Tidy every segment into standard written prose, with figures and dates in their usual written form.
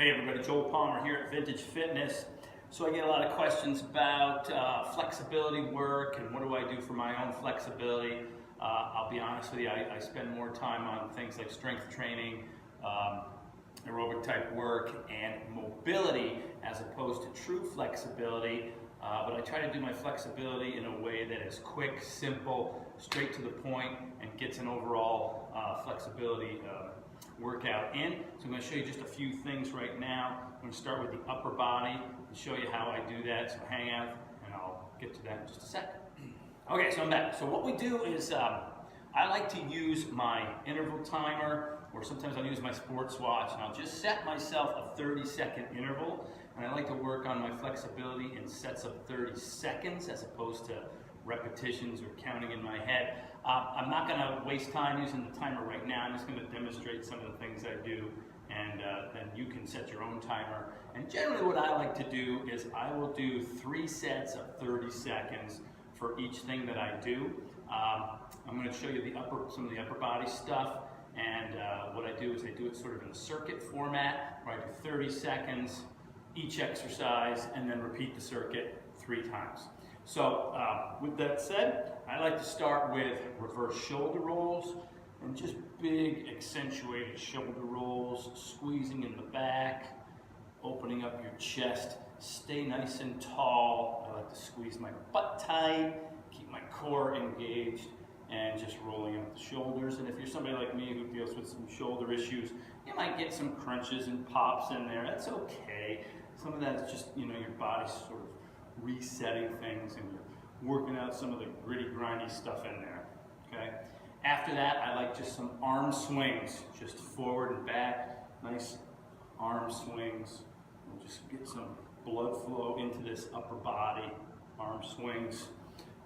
Hey everybody, Joel Palmer here at Vintage Fitness. So I get a lot of questions about flexibility work and what do I do for my own flexibility. I'll be honest with you, I spend more time on things like strength training, aerobic type work, and mobility as opposed to true flexibility. But I try to do my flexibility in a way that is quick, simple, straight to the point, and gets an overall flexibility workout in. So I'm going to show you just a few things right now. I'm going to start with the upper body and show you how I do that. So hang out and I'll get to that in just a second. Okay, so I'm back. So what we do is I like to use my interval timer, or sometimes I'll use my sports watch, and I'll just set myself a 30-second interval. And I like to work on my flexibility in sets of 30 seconds as opposed to repetitions or counting in my head. I'm not going to waste time using the timer right now. I'm just going to demonstrate some of the things I do, and then you can set your own timer. And generally what I like to do is I will do 3 sets of 30 seconds for each thing that I do. I'm going to show you some of the upper body stuff, and what I do is I do it sort of in a circuit format where I do 30 seconds each exercise and then repeat the circuit 3 times. So with that said, I like to start with reverse shoulder rolls, and just big accentuated shoulder rolls, squeezing in the back, opening up your chest, stay nice and tall. I like to squeeze my butt tight, keep my core engaged, and just rolling up the shoulders. And if you're somebody like me who deals with some shoulder issues, you might get some crunches and pops in there. That's okay. Some of that is just, your body's sort of resetting things, and you're working out some of the gritty, grindy stuff in there, okay? After that, I like just some arm swings, just forward and back, nice arm swings. We'll just get some blood flow into this upper body, arm swings.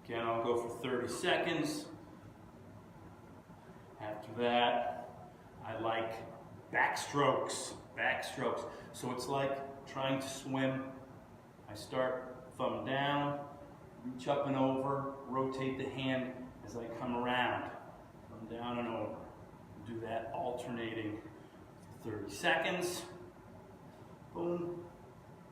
Again, I'll go for 30 seconds. After that, I like backstrokes. So it's like trying to swim. I start thumb down, reach up and over, rotate the hand as I come around, thumb down and over. Do that alternating 30 seconds. Boom.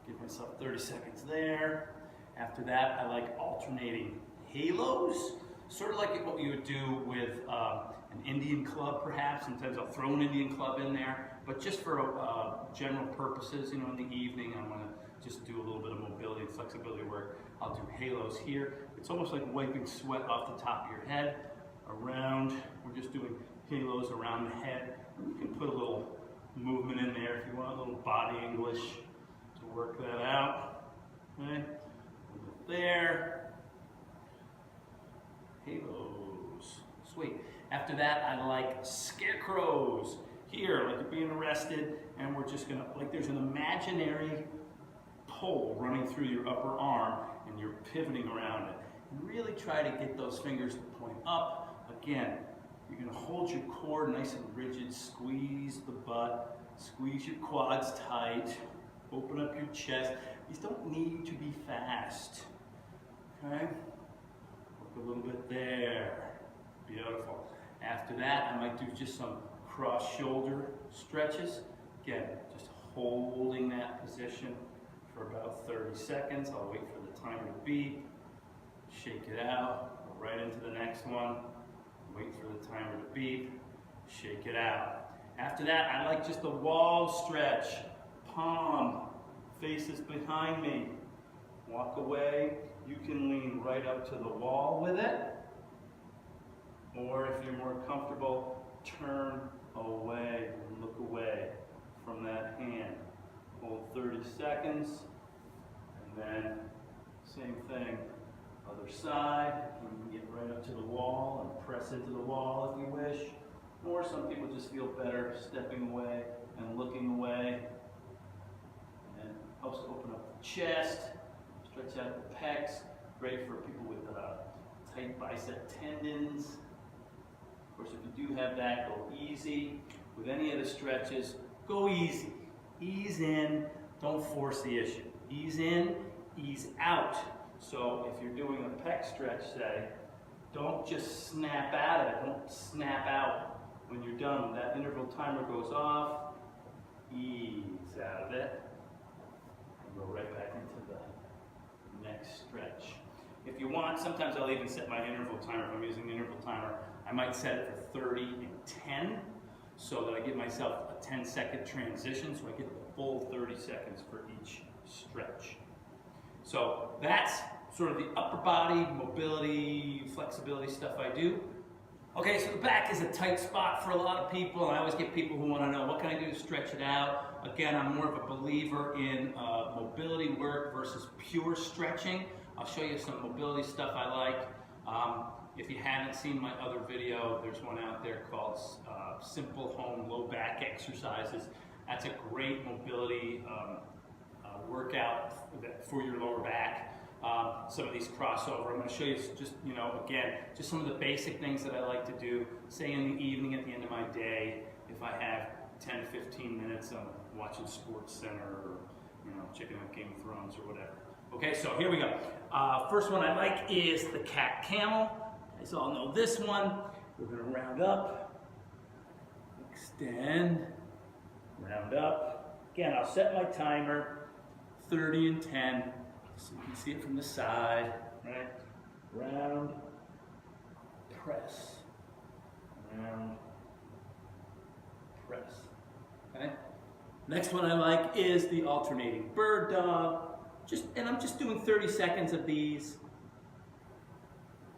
Give myself 30 seconds there. After that, I like alternating halos, sort of like what you would do with an Indian club perhaps. Sometimes I'll throw an Indian club in there, but just for general purposes, in the evening, I'm going to just do a little bit of mobility and flexibility work. I'll do halos here. It's almost like wiping sweat off the top of your head, around. We're just doing halos around the head. And you can put a little movement in there if you want, a little body English to work that out. Okay, there. Halos, sweet. After that, I like scarecrows. Here, like you're being arrested, and we're just gonna, like there's an imaginary pole running through your upper arm, and you're pivoting around it. And really try to get those fingers to point up. Again, you're gonna hold your core nice and rigid, squeeze the butt, squeeze your quads tight, open up your chest. These don't need to be fast, okay? Work a little bit there, beautiful. After that, I might do just some cross shoulder stretches. Again, just holding that position for about 30 seconds. I'll wait for the timer to beep, shake it out, go right into the next one, wait for the timer to beep, shake it out. After that, I like just the wall stretch. Palm faces behind me. Walk away. You can lean right up to the wall with it, or if you're more comfortable, turn away and look away from that hand. Hold 30 seconds, and then same thing, other side. You can get right up to the wall and press into the wall if you wish, or some people just feel better stepping away and looking away. And it helps to open up the chest, stretch out the pecs. Great for people with tight bicep tendons. Of course, if you do have that, go easy. With any of the stretches, go easy. Ease in, don't force the issue. Ease in, ease out. So if you're doing a pec stretch, say, don't just snap out of it. Don't snap out when you're done. When that interval timer goes off, ease out of it, and go right back into the next stretch. If you want, sometimes I'll even set my interval timer. If I'm using the interval timer, I might set it for 30 and 10, so that I give myself a 10-second transition, so I get the full 30 seconds for each stretch. So that's sort of the upper body, mobility, flexibility stuff I do. Okay, so the back is a tight spot for a lot of people, and I always get people who want to know, what can I do to stretch it out? Again, I'm more of a believer in mobility work versus pure stretching. I'll show you some mobility stuff I like. If you haven't seen my other video, there's one out there called Simple Home Low Back Exercises. That's a great mobility workout for your lower back. Some of these crossover. I'm going to show you just, again, just some of the basic things that I like to do, say in the evening at the end of my day, if I have 10 to 15 minutes watching Sports Center or, checking out Game of Thrones or whatever. Okay, so here we go. First one I like is the cat camel. You guys all know this one. We're going to round up, extend, round up. Again, I'll set my timer, 30 and 10. So you can see it from the side, right? Round, press, round, press, okay? Next one I like is the alternating bird dog. And I'm just doing 30 seconds of these.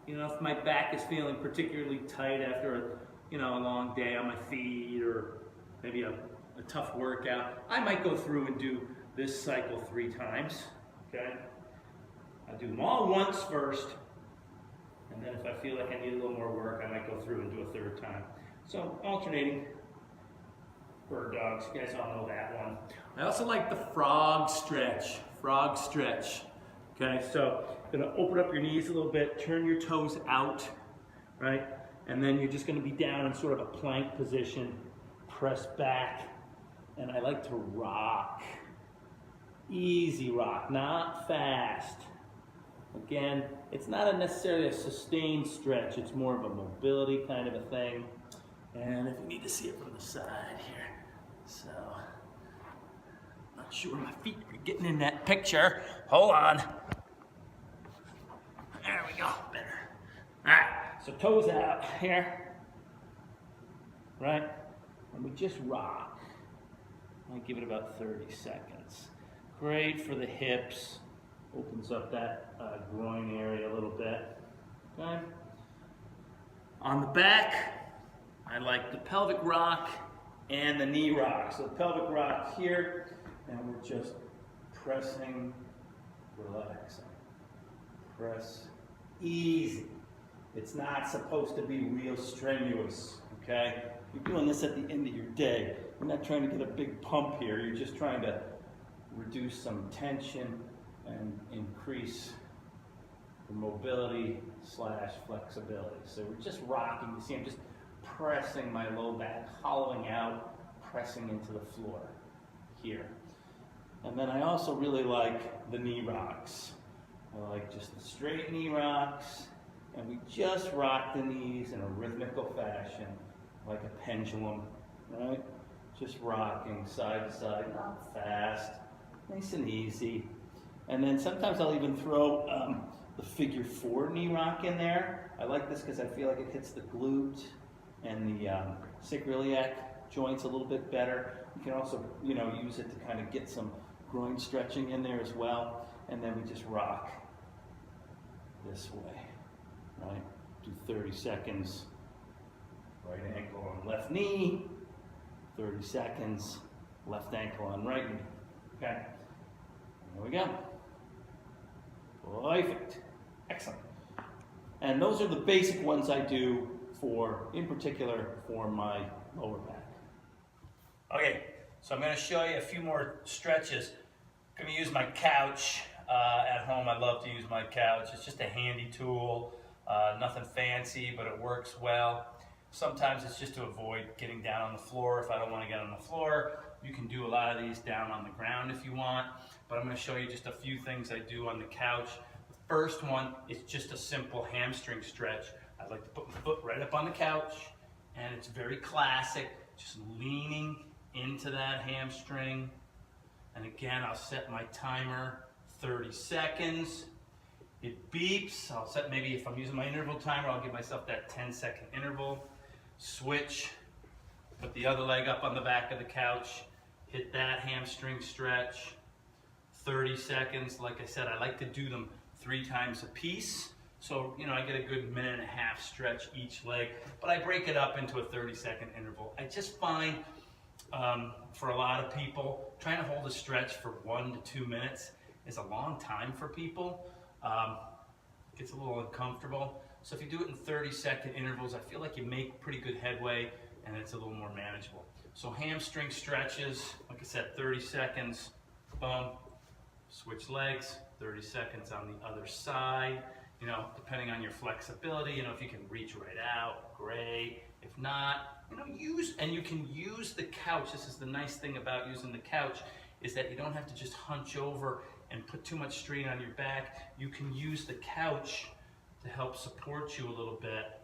If my back is feeling particularly tight after a long day on my feet or maybe a tough workout, I might go through and do this cycle 3 times. Okay, I do them all once first, and then if I feel like I need a little more work, I might go through and do a 3rd time. So alternating bird dogs, you guys all know that one. I also like the frog stretch. Frog stretch. Okay, so gonna open up your knees a little bit, turn your toes out, right, and then you're just gonna be down in sort of a plank position, press back, and I like to rock. Easy rock, not fast. Again, it's not necessarily a sustained stretch, it's more of a mobility kind of a thing. And if you need to see it from the side here, so, not sure my feet are getting in that picture. Hold on. There we go, better. All right, so toes out here, right? And we just rock. I'll give it about 30 seconds. Great for the hips. Opens up that groin area a little bit. Okay. On the back, I like the pelvic rock and the knee rock. So the pelvic rock here, and we're just pressing, relaxing. Press, easy. It's not supposed to be real strenuous, okay? You're doing this at the end of your day. You're not trying to get a big pump here. You're just trying to reduce some tension and increase the mobility / flexibility. So we're just rocking. You see I'm just pressing my low back, hollowing out, pressing into the floor here. And then I also really like the knee rocks. I like just the straight knee rocks, and we just rock the knees in a rhythmical fashion, like a pendulum, right? Just rocking side to side, not fast, nice and easy. And then sometimes I'll even throw the figure 4 knee rock in there. I like this because I feel like it hits the glute and the sacroiliac joints a little bit better. You can also, use it to kind of get some groin stretching in there as well. And then we just rock this way, right? Do 30 seconds, right ankle on left knee, 30 seconds, left ankle on right knee, okay? There we go. Perfect. Excellent. And those are the basic ones I do in particular for my lower back. Okay, so I'm going to show you a few more stretches. I'm going to use my couch at home. I love to use my couch. It's just a handy tool, nothing fancy, but it works well. Sometimes it's just to avoid getting down on the floor. If I don't want to get on the floor, you can do a lot of these down on the ground if you want. But I'm going to show you just a few things I do on the couch. The first one is just a simple hamstring stretch. I like to put my foot right up on the couch, and it's very classic, just leaning into that hamstring. And again, I'll set my timer 30 seconds. It beeps. I'll set, maybe if I'm using my interval timer, I'll give myself that 10-second interval. Switch, put the other leg up on the back of the couch, hit that hamstring stretch. 30 seconds. Like I said, I like to do them 3 times a piece. So, you know, I get a good minute and a half stretch each leg, but I break it up into a 30-second interval. I just find for a lot of people, trying to hold a stretch for 1 to 2 minutes is a long time for people. It gets a little uncomfortable. So if you do it in 30-second intervals, I feel like you make pretty good headway and it's a little more manageable. So hamstring stretches, like I said, 30 seconds, boom, switch legs, 30 seconds on the other side. You know, depending on your flexibility, you know, if you can reach right out, great. If not, you know, you can use the couch. This is the nice thing about using the couch, is that you don't have to just hunch over and put too much strain on your back. You can use the couch to help support you a little bit.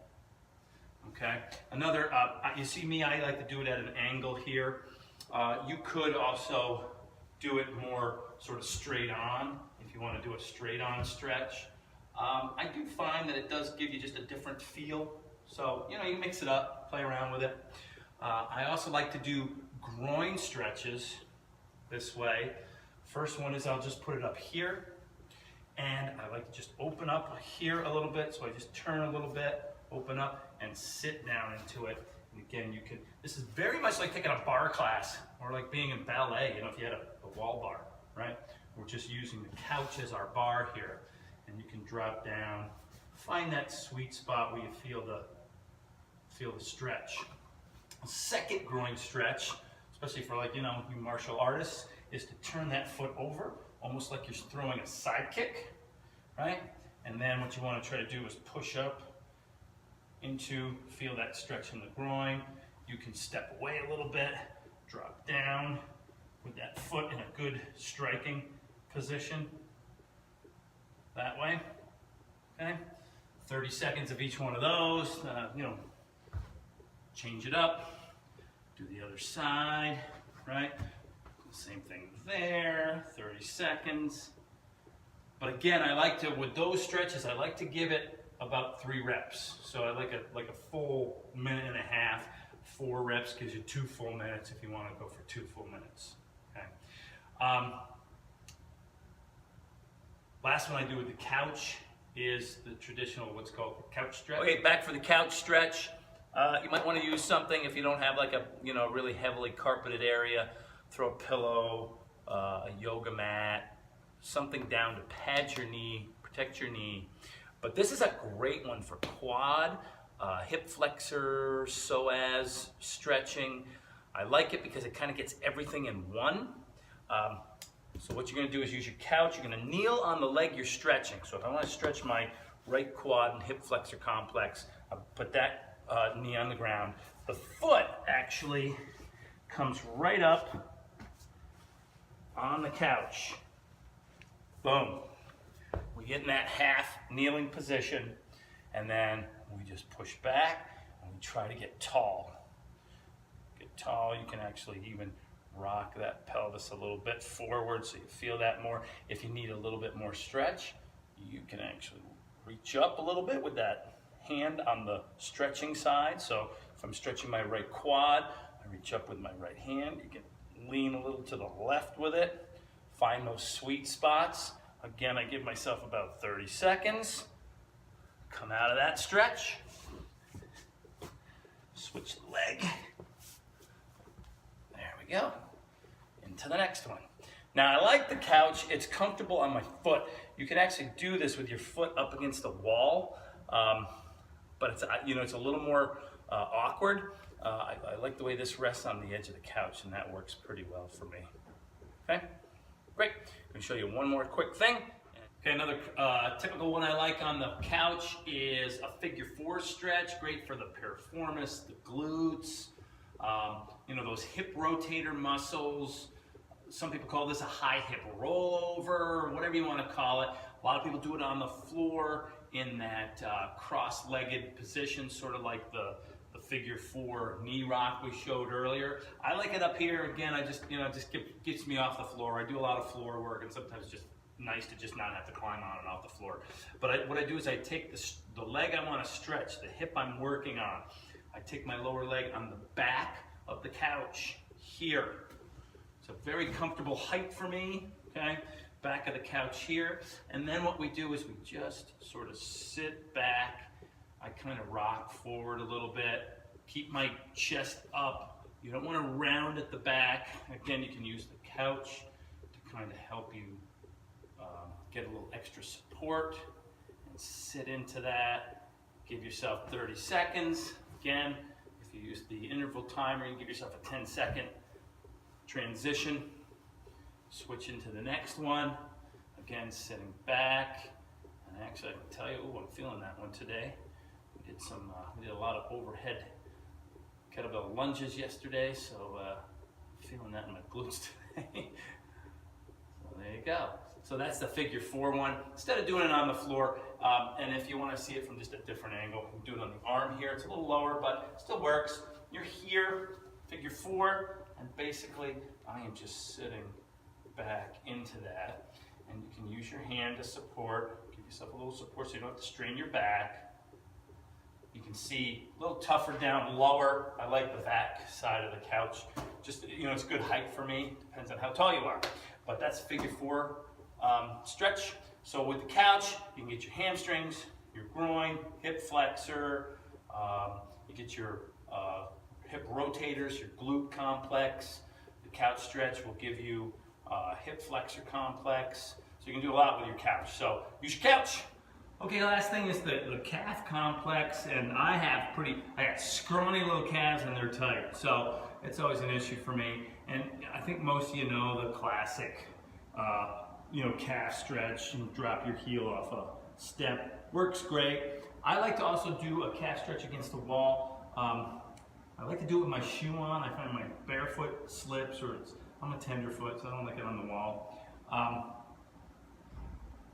Okay. Another, you see me, I like to do it at an angle here. You could also do it more sort of straight on if you want to do a straight on stretch. I do find that it does give you just a different feel. So, you know, you mix it up, play around with it. I also like to do groin stretches this way. First one is I'll just put it up here. And I like to just open up here a little bit. So I just turn a little bit, open up, and sit down into it. And again, you can, this is very much like taking a bar class or like being in ballet, you know, if you had a wall bar, right? We're just using the couch as our bar here. And you can drop down, find that sweet spot where you feel the stretch. A second groin stretch, especially for, like, you know, you martial artists, is to turn that foot over, almost like you're throwing a side kick, right? And then what you want to try to do is push up into, feel that stretch in the groin. You can step away a little bit, drop down with that foot in a good striking position. That way, okay? 30 seconds of each one of those, you know, change it up, do the other side, right? Same thing there, 30 seconds. But again, I like to, with those stretches, I like to give it about 3 reps. So I like a full minute and a half. 4 reps gives you 2 full minutes if you want to go for 2 full minutes, okay? Last one I do with the couch is the traditional, what's called the couch stretch. Okay, back for the couch stretch. You might want to use something if you don't have like a, you know, really heavily carpeted area. Throw a pillow, a yoga mat, something down to pad your knee, protect your knee. But this is a great one for quad, hip flexor, psoas, stretching. I like it because it kind of gets everything in one. So what you're going to do is use your couch. You're going to kneel on the leg you're stretching. So if I want to stretch my right quad and hip flexor complex, I'll put that knee on the ground. The foot actually comes right up on the couch. Boom. We get in that half kneeling position, and then we just push back and we try to get tall. Get tall. You can actually even rock that pelvis a little bit forward so you feel that more. If you need a little bit more stretch, you can actually reach up a little bit with that hand on the stretching side. So if I'm stretching my right quad, I reach up with my right hand. You can lean a little to the left with it. Find those sweet spots. Again, I give myself about 30 seconds. Come out of that stretch. Switch the leg. There we go. Into the next one. Now I like the couch. It's comfortable on my foot. You can actually do this with your foot up against the wall, but it's, you know, it's a little more awkward. I like the way this rests on the edge of the couch, and that works pretty well for me. Okay, great. I'm going to show you one more quick thing. Okay, another typical one I like on the couch is a figure 4 stretch. Great for the piriformis, the glutes, you know, those hip rotator muscles. Some people call this a high hip rollover, whatever you want to call it. A lot of people do it on the floor in that cross-legged position, sort of like the the figure 4 knee rock we showed earlier. I like it up here. Again, just gets me off the floor. I do a lot of floor work, and sometimes it's just nice to just not have to climb on and off the floor. But what I do is I take the leg I want to stretch, the hip I'm working on. I take my lower leg on the back of the couch here. It's a very comfortable height for me, okay? Back of the couch here. And then what we do is we just sort of sit back. I kind of rock forward a little bit, keep my chest up. You don't want to round at the back. Again, you can use the couch to kind of help you get a little extra support and sit into that. Give yourself 30 seconds. Again, if you use the interval timer, you can give yourself a 10-second transition. Switch into the next one. Again, sitting back. And actually, I can tell you, I'm feeling that one today. We did a lot of overhead kettlebell lunges yesterday, so feeling that in my glutes today. So there you go. So that's the figure 4 one. Instead of doing it on the floor, and if you want to see it from just a different angle, you can do it on the arm here. It's a little lower, but still works. You're here, figure 4, and basically I am just sitting back into that. And you can use your hand to support. Give yourself a little support so you don't have to strain your back. You can see a little tougher down lower. I like the back side of the couch. Just, it's good height for me. Depends on how tall you are. But that's figure 4 stretch. So with the couch, you can get your hamstrings, your groin, hip flexor. You get your hip rotators, your glute complex. The couch stretch will give you hip flexor complex. So you can do a lot with your couch. So use your couch. Okay, last thing is the calf complex, and I got scrawny little calves and they're tight. So it's always an issue for me. And I think most of you know the classic, calf stretch and drop your heel off a step. Works great. I like to also do a calf stretch against the wall. I like to do it with my shoe on. I find my barefoot slips, or I'm a tenderfoot, so I don't like it on the wall.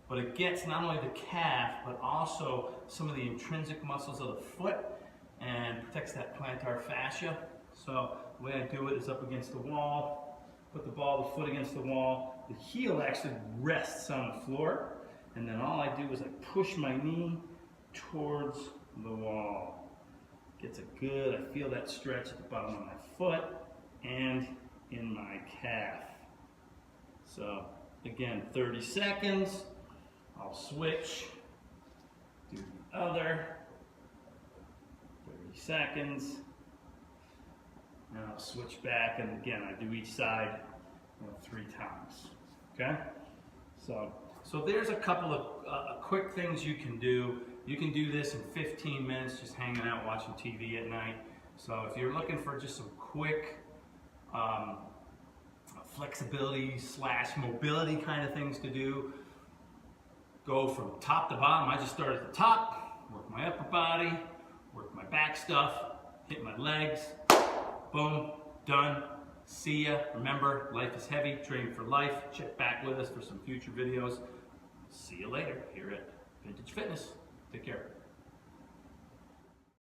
But it gets not only the calf, but also some of the intrinsic muscles of the foot and protects that plantar fascia. So the way I do it is up against the wall, put the foot against the wall. The heel actually rests on the floor, and then all I do is I push my knee towards the wall. Gets a good, I feel that stretch at the bottom of my foot and in my calf. So again, 30 seconds. I'll switch, do the other, 30 seconds, and I'll switch back, and again, I do each side 3 times, okay? So there's a couple of quick things you can do. You can do this in 15 minutes, just hanging out, watching TV at night. So if you're looking for just some quick flexibility / mobility kind of things to do, go from top to bottom. I just start at the top, work my upper body, work my back stuff, hit my legs, boom, done. See ya. Remember, life is heavy, train for life. Check back with us for some future videos. See you later here at Vintage Fitness. Take care.